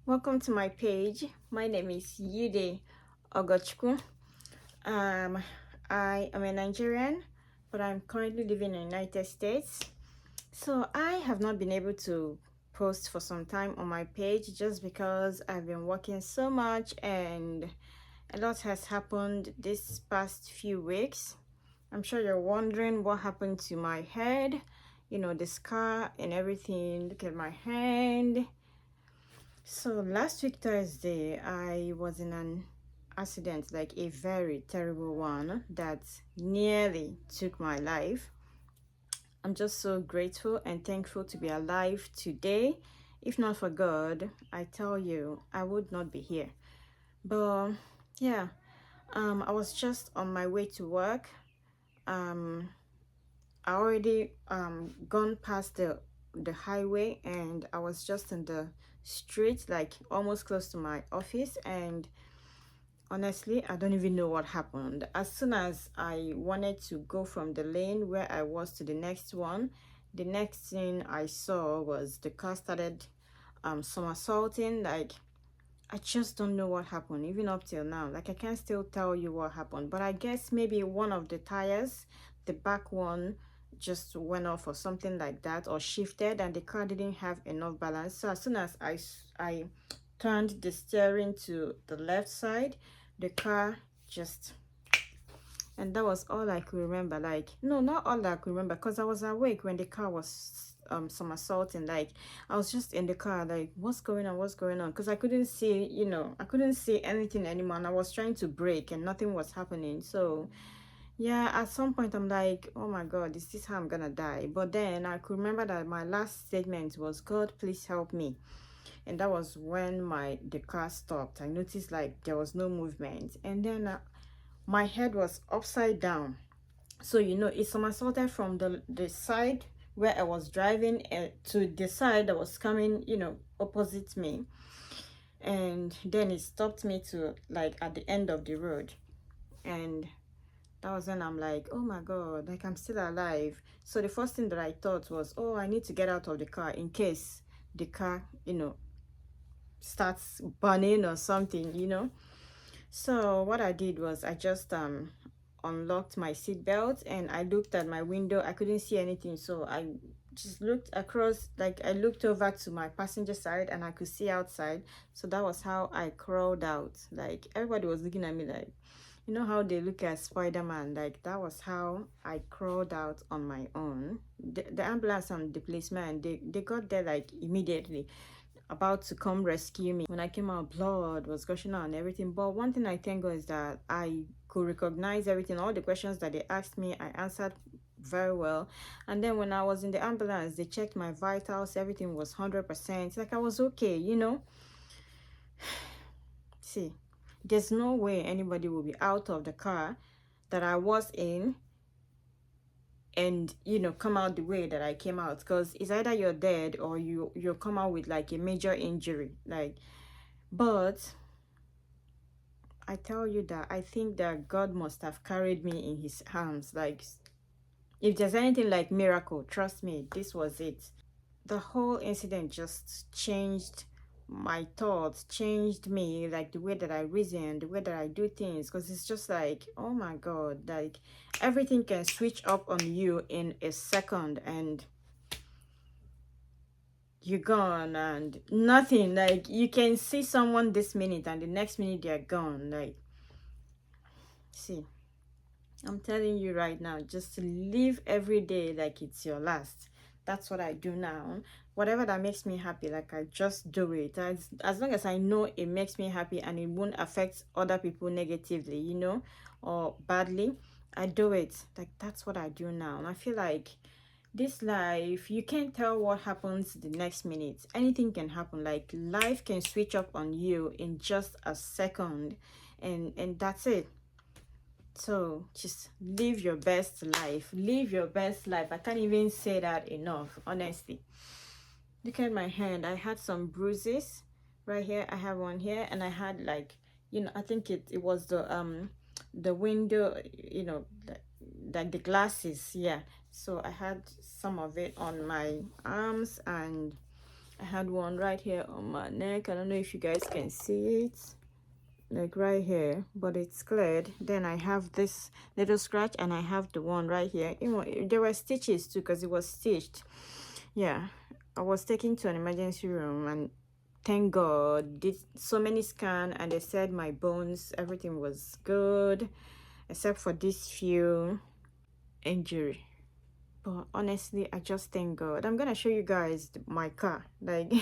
Welcome to my page. My name is Yude Ogochukwu. I am a Nigerian, but I'm currently living in the United States. So I have not been able to post for some time on my page just because I've been working so much and a lot has happened this past few weeks. I'm sure you're wondering what happened to my head, the scar and everything. Look at my hand. So last week Thursday, I was in an accident, like a very terrible one that nearly took my life. I'm just so grateful and thankful to be alive today. If not for God, I tell you, I would not be here. But yeah, I was just on my way to work. Um, I already gone past the highway and I was just in the street, like almost close to my office. And honestly, I don't even know what happened. As soon as I wanted to go from the lane where I was to the next one, the next thing I saw was the car started somersaulting. Like, I just don't know what happened, even up till now. Like, I can't still tell you what happened, but I guess maybe one of the tires, the back one, just went off or something like that, or shifted, and the car didn't have enough balance. So as soon as I turned the steering to the left side, the car just, and that was all I could remember. Like, no, not all I could remember, because I was awake when the car was somersaulting. Like, I was just in the car, like, what's going on, because I couldn't see, I couldn't see anything anymore, and I was trying to brake and nothing was happening. So yeah, at some point I'm like, oh my God, is this how I'm gonna die? But then I could remember that my last statement was, God, please help me. And that was when the car stopped. I noticed like there was no movement, and then my head was upside down. So it somersaulted from the side where I was driving to the side that was coming, opposite me. And then it stopped me to like at the end of the road. And that was when I'm like, oh my God, like I'm still alive. So the first thing that I thought was, oh, I need to get out of the car in case the car, starts burning or something. So what I did was I just unlocked my seatbelt and I looked at my window. I couldn't see anything, so I just looked across, like I looked over to my passenger side and I could see outside. So that was how I crawled out. Like, everybody was looking at me like, you know how they look at Spider-Man. Like, that was how I crawled out on my own. The ambulance and the policeman, they got there like immediately, about to come rescue me. When I came out, blood was gushing out and everything. But one thing I thank God is that I could recognize everything. All the questions that they asked me, I answered very well. And then when I was in the ambulance, they checked my vitals. Everything was 100%. Like, I was okay. See, there's no way anybody will be out of the car that I was in and come out the way that I came out, because it's either you're dead or you come out with like a major injury. Like, but I tell you that I think that God must have carried me in his arms. Like, if there's anything like miracle, trust me, this was it. The whole incident just changed my thoughts, changed me, like the way that I reason, the way that I do things, because it's just like, oh my God, like everything can switch up on you in a second and you're gone, and nothing, like you can see someone this minute and the next minute they're gone. Like, see, I'm telling you right now, just live every day like it's your last. That's what I do now. Whatever that makes me happy, like I just do it. As long as I know it makes me happy and it won't affect other people negatively, or badly, I do it. Like, that's what I do now. And I feel like this life, you can't tell what happens the next minute. Anything can happen. Like, life can switch up on you in just a second, and that's it. So just live your best life. Live your best life. I can't even say that enough, honestly. Look at my hand. I had some bruises right here. I have one here, and I had like, I think it was the window, like the glasses. Yeah. So I had some of it on my arms, and I had one right here on my neck. I don't know if you guys can see it, like right here, but it's cleared. Then I have this little scratch, and I have the one right here. You know, there were stitches too because it was stitched. Yeah, I was taken to an emergency room, and thank God did so many scan, and they said my bones, everything was good except for this few injury. But honestly, I just thank God. I'm gonna show you guys my car. Like,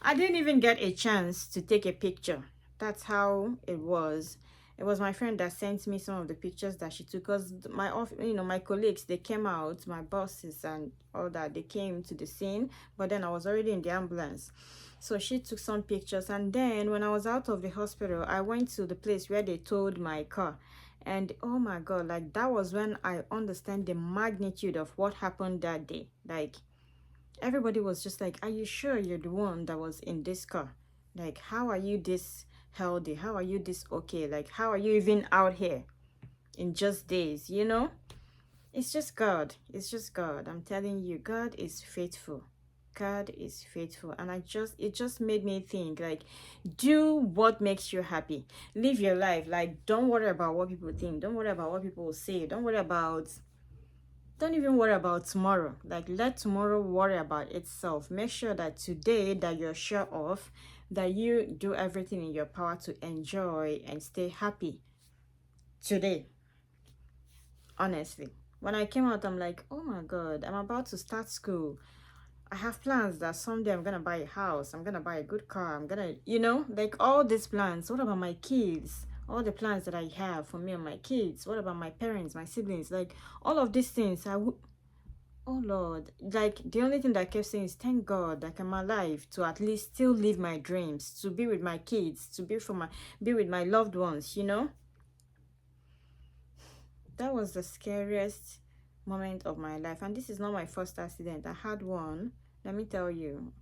I didn't even get a chance to take a picture. That's how it was. It was my friend that sent me some of the pictures that she took, because my my colleagues, they came out, my bosses and all that, they came to the scene, but then I was already in the ambulance. So she took some pictures, and then when I was out of the hospital, I went to the place where they towed my car. And oh my God, like that was when I understand the magnitude of what happened that day. Like, everybody was just like, are you sure you're the one that was in this car? Like, how are you this healthy? How are you this okay? Like, how are you even out here in just days, you know? It's just God. It's just God. I'm telling you, God is faithful. God is faithful. And it just made me think, like, do what makes you happy. Live your life. Like, don't worry about what people think. Don't worry about what people will say. Don't even worry about tomorrow. Like, let tomorrow worry about itself. Make sure that today that you're sure of, that you do everything in your power to enjoy and stay happy today. Honestly, when I came out, I'm like, oh my God, I'm about to start school. I have plans that someday I'm gonna buy a house, I'm gonna buy a good car, I'm gonna, like all these plans. What about my kids? All the plans that I have for me and my kids. What about my parents, my siblings? Like, all of these things, oh Lord, like the only thing that I kept saying is thank God, like I'm alive to at least still live my dreams, to be with my kids, to be with my loved ones. That was the scariest moment of my life. And this is not my first accident. I had one. Let me tell you,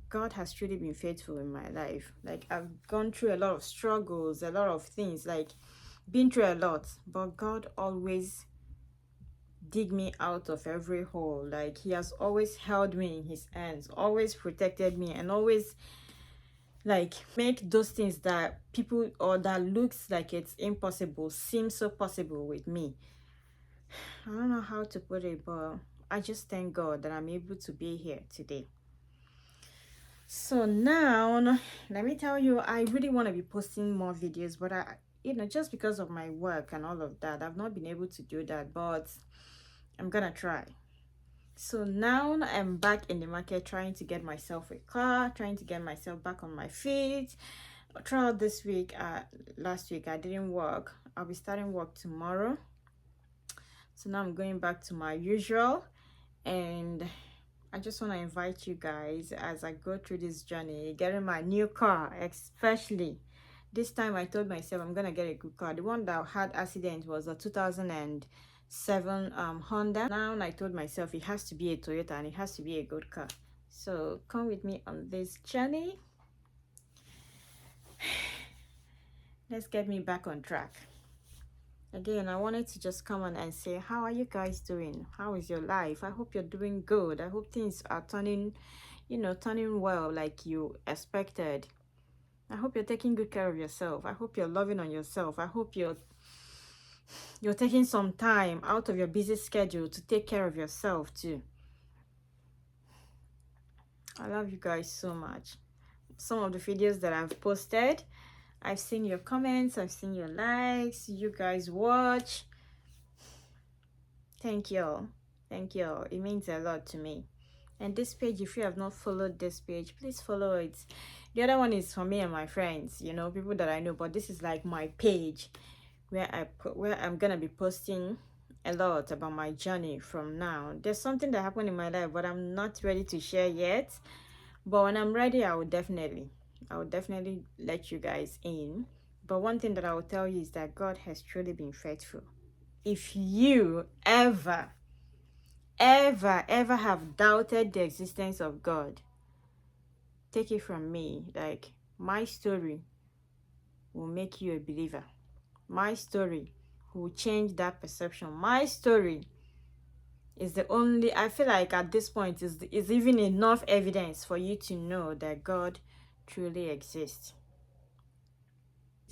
God has truly been faithful in my life. Like, I've gone through a lot of struggles, a lot of things, like been through a lot, but God always dig me out of every hole. Like, he has always held me in his hands, always protected me, and always like make those things that people, or that looks like it's impossible, seem so possible with me. I don't know how to put it, but I just thank God that I'm able to be here today. So now, let me tell you, I really want to be posting more videos, but just because of my work and all of that, I've not been able to do that, but I'm gonna try. So now I'm back in the market, trying to get myself a car, trying to get myself back on my feet. Throughout this week, last week I didn't work. I'll be starting work tomorrow. So now I'm going back to my usual, and I just want to invite you guys as I go through this journey, getting my new car, especially. This time I told myself I'm gonna get a good car. The one that had accident was a 2007 Honda. Now I told myself it has to be a Toyota, and it has to be a good car. So come with me on this journey. Let's get me back on track. Again, I wanted to just come on and say, how are you guys doing? How is your life? I hope you're doing good. I hope things are turning well, like you expected. I hope you're taking good care of yourself. I hope you're loving on yourself. I hope you're taking some time out of your busy schedule to take care of yourself too. I love you guys so much. Some of the videos that I've posted, I've seen your comments, I've seen your likes, you guys watch. Thank you. Thank you. It means a lot to me. And this page, if you have not followed this page, please follow it. The other one is for me and my friends, people that I know, but this is like my page where I'm gonna be posting a lot about my journey from now. There's something that happened in my life, but I'm not ready to share yet. But when I'm ready, I will definitely let you guys in. But one thing that I will tell you is that God has truly been faithful. If you ever have doubted the existence of God, take it from me, like, my story will make you a believer. My story will change that perception. My story is the only, I feel like at this point is even enough evidence for you to know that God truly exists.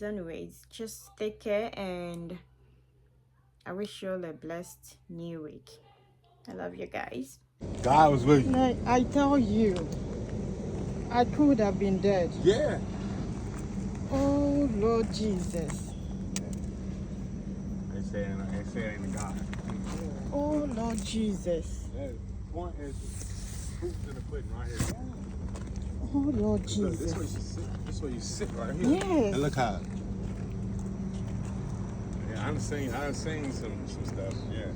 Anyways, just take care, and I wish you all a blessed new week. I love you guys. God was with you. I tell you, I could have been dead. Yeah. Oh, Lord Jesus. They say it ain't a God. Oh, Lord Jesus. The point is, proof's in the pudding right here. Oh, Lord Look, Jesus. this way you sit right here. Yes. And look how. Yeah, I've seen some stuff. Yeah.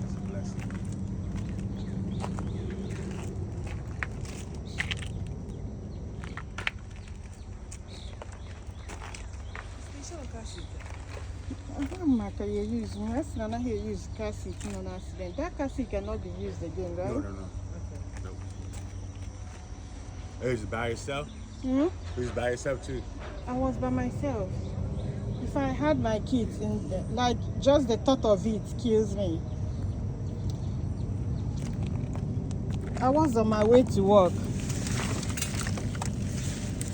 That's a blessing. Use car seat in an accident. That car seat cannot be used again, right? No. Nope. It was by yourself? Hmm? It was by yourself too? I was by myself. If I had my kids, like just the thought of it kills me. I was on my way to work.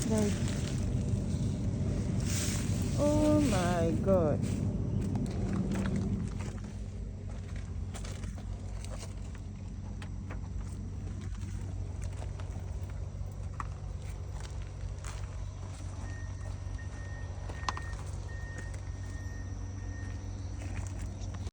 Like, oh my God.